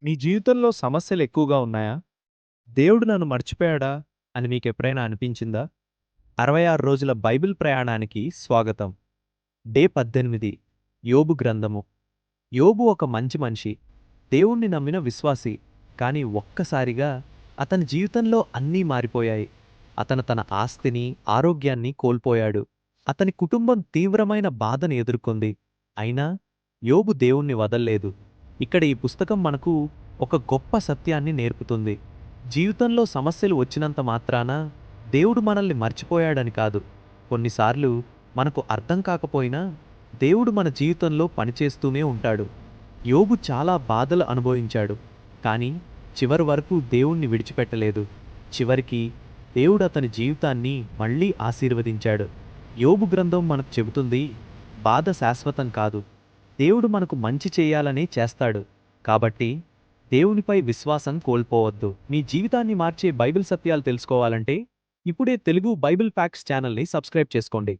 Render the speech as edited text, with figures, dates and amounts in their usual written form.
మీ జీవితంలో సమస్యలు ఎక్కువగా ఉన్నాయా? దేవుడు నన్ను మర్చిపోయాడా అని మీకెప్పుడైనా అనిపించిందా? 66 రోజుల బైబిల్ ప్రయాణానికి స్వాగతం. డే 18 యోబు గ్రంథము. యోబు ఒక మంచి మనిషి. దేవుణ్ణి నమ్మిన విశ్వాసి. కానీ ఒక్కసారిగా అతని జీవితంలో అన్నీ మారిపోయాయి. అతను తన ఆస్తిని, ఆరోగ్యాన్ని కోల్పోయాడు. అతని కుటుంబం తీవ్రమైన బాధను ఎదుర్కొంది. అయినా యోబు దేవుణ్ణి వదల్లేదు. ఇక్కడ ఈ పుస్తకం మనకు ఒక గొప్ప సత్యాన్ని నేర్పుతుంది. జీవితంలో సమస్యలు వచ్చినంత మాత్రాన దేవుడు మనల్ని మర్చిపోయాడని కాదు. కొన్నిసార్లు మనకు అర్థం కాకపోయినా దేవుడు మన జీవితంలో పనిచేస్తూనే ఉంటాడు. యోబు చాలా బాధలు అనుభవించాడు. కానీ చివరి వరకు దేవుణ్ణి విడిచిపెట్టలేదు. చివరికి దేవుడు అతని జీవితాన్ని మళ్ళీ ఆశీర్వదించాడు. యోబు గ్రంథం మనకు చెబుతుంది, బాధ శాశ్వతం కాదు. దేవుడు మనకు మంచి చేయాలనే చేస్తాడు. కాబట్టి దేవునిపై విశ్వాసం కోల్పోవద్దు. మీ జీవితాన్ని మార్చే బైబిల్ సత్యాలు తెలుసుకోవాలంటే ఇప్పుడే తెలుగు బైబిల్ ఫ్యాక్ట్స్ ఛానల్ని సబ్స్క్రైబ్ చేసుకోండి.